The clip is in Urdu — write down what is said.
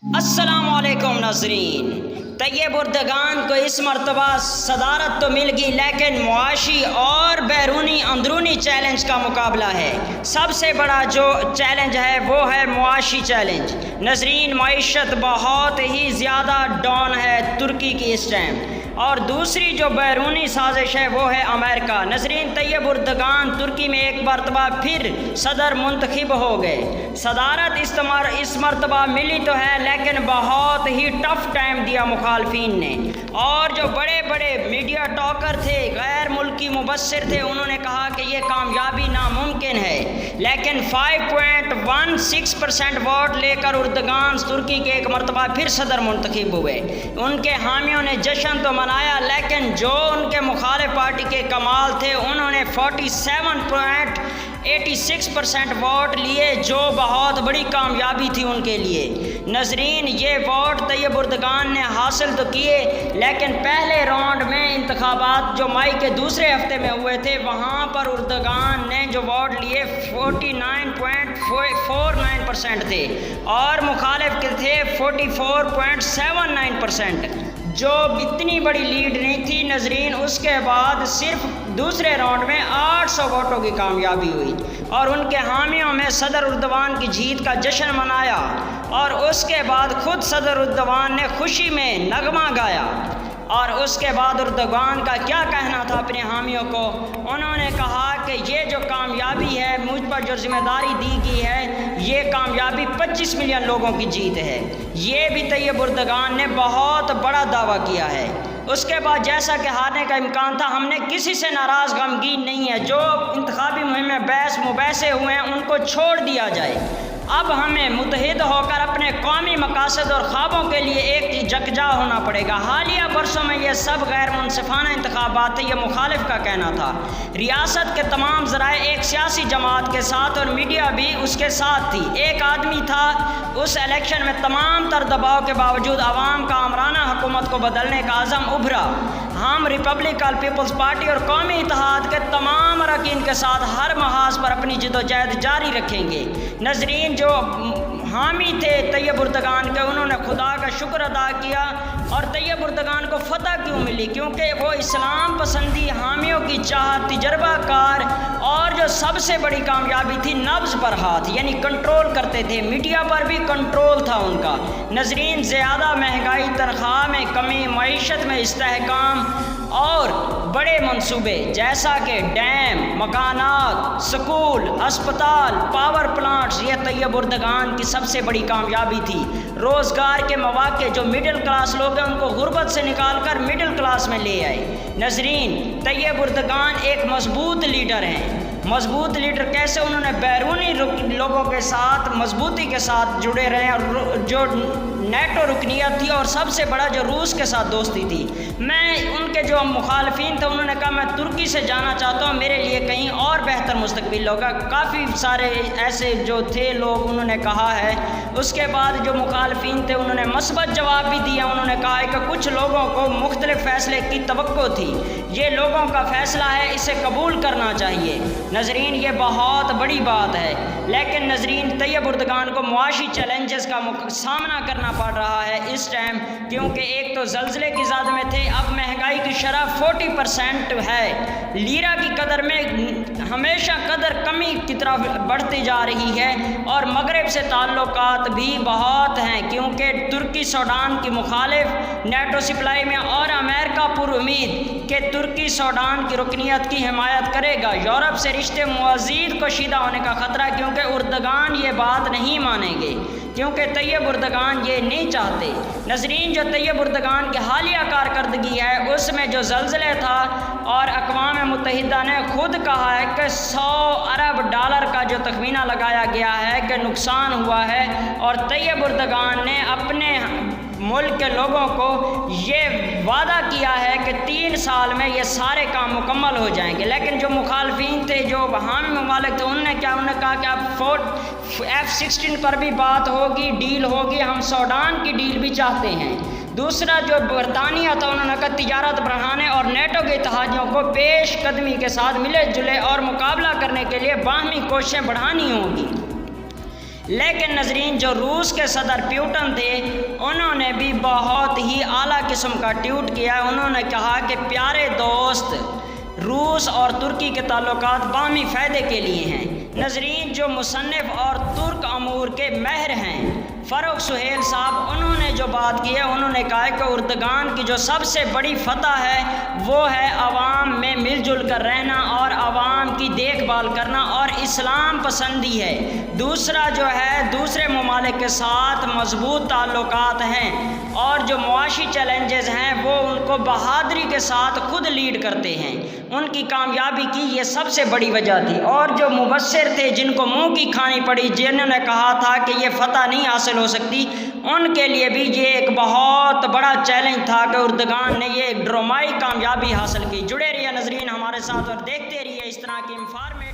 السلام علیکم ناظرین، طیب اردگان کو اس مرتبہ صدارت تو مل گئی، لیکن معاشی اور بیرونی اندرونی چیلنج کا مقابلہ ہے۔ سب سے بڑا جو چیلنج ہے وہ ہے معاشی چیلنج۔ ناظرین، معیشت بہت ہی زیادہ ڈاؤن ہے ترکی کی اس ٹائم، اور دوسری جو بیرونی سازش ہے وہ ہے امریکہ۔ ناظرین، طیب اردگان ترکی میں ایک مرتبہ پھر صدر منتخب ہو گئے۔ صدارت اس مرتبہ ملی تو ہے، لیکن بہت ہی ٹف ٹائم دیا مخالفین نے، اور جو بڑے بڑے میڈیا ٹاکر تھے، غیر ملکی مبصر تھے، انہوں نے کہا کہ یہ کامیابی ناممکن ہے، لیکن 5.16% ووٹ لے کر اردگان ترکی کے ایک مرتبہ پھر صدر منتخب ہوئے۔ ان کے حامیوں نے جشن تو منایا، لیکن جو ان کے مخالف پارٹی کے کمال تھے، انہوں نے 47.86% ووٹ لیے، جو بہت بڑی کامیابی تھی ان کے لیے۔ ناظرین، یہ ووٹ طیب اردگان نے حاصل تو کیے، لیکن پہلے راؤنڈ میں انتخابات جو مئی کے دوسرے ہفتے میں ہوئے تھے، وہاں پر اردگان نے جو ووٹ لیے 49.49% تھے، اور مخالف کے تھے 44.79%، جو اتنی بڑی لیڈ نہیں تھی۔ ناظرین، اس کے بعد صرف دوسرے راؤنڈ میں 800 ووٹوں کی کامیابی ہوئی، اور ان کے حامیوں میں صدر اردوان کی جیت کا جشن منایا، اور اس کے بعد خود صدر اردوان نے خوشی میں نغمہ گایا۔ اور اس کے بعد اردوغان کا کیا کہنا تھا اپنے حامیوں کو؟ انہوں نے کہا کہ یہ جو کامیابی ہے، مجھ پر جو ذمہ داری دی گئی ہے، یہ کامیابی 25 ملین لوگوں کی جیت ہے۔ یہ بھی طیب اردوغان نے بہت بڑا دعویٰ کیا ہے۔ اس کے بعد جیسا کہ ہارنے کا امکان تھا، ہم نے کسی سے ناراض غمگین نہیں ہے۔ جو انتخابی مہم میں بحث مباحثے ہوئے ہیں، ان کو چھوڑ دیا جائے۔ اب ہمیں متحد ہو کر اپنے قومی مقاصد اور خوابوں کے لیے ایک یکجا ہونا پڑے گا۔ حالیہ برسوں میں یہ سب غیر منصفانہ انتخابات تھے، یہ مخالف کا کہنا تھا۔ ریاست کے تمام ذرائع ایک سیاسی جماعت کے ساتھ، اور میڈیا بھی اس کے ساتھ تھی۔ ایک آدمی تھا اس الیکشن میں، تمام تر دباؤ کے باوجود عوام کا آمرانہ حکومت کو بدلنے کا عزم ابھرا۔ ہم ریپبلکن پیپلز پارٹی اور قومی اتحاد کے تمام اراکین کے ساتھ ہر محاذ پر اپنی جدوجہد جاری رکھیں گے۔ ناظرین، جو حامی تھے طیب اردگان کے، انہوں نے خدا کا شکر ادا کیا۔ اور طیب اردگان کو فتح کیوں ملی؟ کیونکہ وہ اسلام پسندی حامیوں کی چاہت، تجربہ کار، اور جو سب سے بڑی کامیابی تھی، نبض پر ہاتھ، یعنی کنٹرول کرتے تھے۔ میڈیا پر بھی کنٹرول تھا ان کا۔ ناظرین، زیادہ مہنگائی، تنخواہ میں کمی، معیشت میں استحکام، اور بڑے منصوبے جیسا کہ ڈیم، مکانات، سکول، ہسپتال، پاور پلانٹس، یہ طیب اردگان کی سب سے بڑی کامیابی تھی۔ روزگار کے مواقع، جو مڈل کلاس لوگ ہیں، ان کو غربت سے نکال کر مڈل کلاس میں لے آئے۔ ناظرین، طیب اردگان ایک مضبوط لیڈر ہیں۔ مضبوط لیڈر کیسے؟ انہوں نے بیرونی لوگوں کے ساتھ مضبوطی کے ساتھ جڑے رہے، اور جو نیٹو رکنیت تھی، اور سب سے بڑا جو روس کے ساتھ دوستی تھی۔ میں ان کے جو مخالفین تھے، انہوں نے کہا میں ترکی سے جانا چاہتا ہوں، میرے لیے کہیں اور بہتر مستقبل ہوگا۔ کافی سارے ایسے جو تھے لوگ، انہوں نے کہا ہے۔ اس کے بعد جو مخالفین تھے، انہوں نے مثبت جواب بھی دیا۔ انہوں نے کہا ہے کہ کچھ لوگوں کو مختلف فیصلے کی توقع تھی، یہ لوگوں کا فیصلہ ہے، اسے قبول کرنا چاہیے۔ ناظرین، یہ بہت بڑی بات ہے، لیکن ناظرین، طیب اردگان کو معاشی چیلنجز کا سامنا کرنا پڑ رہا ہے اس ٹائم، کیونکہ ایک تو زلزلے کی زد میں تھے، اب مہنگائی کی شرح 40% ہے، لیرا کی قدر میں ہمیشہ قدر کمی کی طرف بڑھتی جا رہی ہے، اور مغرب سے تعلقات بھی بہت ہیں، کیونکہ ترکی سوڈان کی مخالف نیٹو سپلائی میں، اور امریکہ پر امید کہ ترکی سوڈان کی رکنیت کی حمایت کرے گا۔ یورپ سے رشتے مزید کشیدہ ہونے کا خطرہ، کیونکہ اردگان یہ بات نہیں مانیں گے، کیونکہ طیب اردگان یہ نہیں چاہتے۔ ناظرین، جو طیب اردگان کی حالیہ کارکردگی ہے، اس میں جو زلزلے تھا، اور اقوام متحدہ نے خود کہا ہے کہ 100 ارب ڈالر کا جو تخمینہ لگایا گیا ہے کہ نقصان ہوا ہے، اور طیب اردگان نے اپنے ملک کے لوگوں کو یہ وعدہ کیا ہے کہ 3 سال میں یہ سارے کام مکمل ہو جائیں گے۔ لیکن جو مخالفین تھے، جو حامی ممالک تھے، انہوں نے کہا کہ اب F-16 پر بھی بات ہوگی، ڈیل ہوگی، ہم سوڈان کی ڈیل بھی چاہتے ہیں۔ دوسرا جو برطانیہ تھا، انہوں نے کہا تجارت بڑھانے اور نیٹو کے اتحادیوں کو پیش قدمی کے ساتھ ملے جلے اور مقابلہ کرنے کے لیے باہمی کوششیں بڑھانی ہوں گی۔ لیکن ناظرین، جو روس کے صدر پیوٹن تھے، بہت ہی اعلیٰ قسم کا ٹویٹ کیا۔ انہوں نے کہا کہ پیارے دوست، روس اور ترکی کے تعلقات باہمی فائدے کے لیے ہیں۔ ناظرین، جو مصنف اور ترک امور کے ماہر ہیں فاروق سہیل صاحب، انہوں نے جو بات کی ہے، انہوں نے کہا کہ اردگان کی جو سب سے بڑی فتح ہے وہ ہے عوام میں مل جل کر رہنا اور عوام کی دیکھ بھال کرنا اور اسلام پسندی ہے۔ دوسرا جو ہے دوسرے ممالک کے ساتھ مضبوط تعلقات ہیں اور جو معاشی چیلنجز ہیں وہ ان کو بہادری کے ساتھ خود لیڈ کرتے ہیں۔ ان کی کامیابی کی یہ سب سے بڑی وجہ تھی۔ اور جو مبشر تھے جن کو منہ کی کھانی پڑی، جنہوں نے کہا تھا کہ یہ فتح نہیں حاصل ہو سکتی، ان کے لیے بھی یہ ایک بہت بڑا چیلنج تھا کہ اردگان نے یہ ایک ڈرامائی کامیابی حاصل کی۔ جڑے رہیے ناظرین ہمارے ساتھ اور دیکھتے رہیے اس طرح کی انفارمیشن۔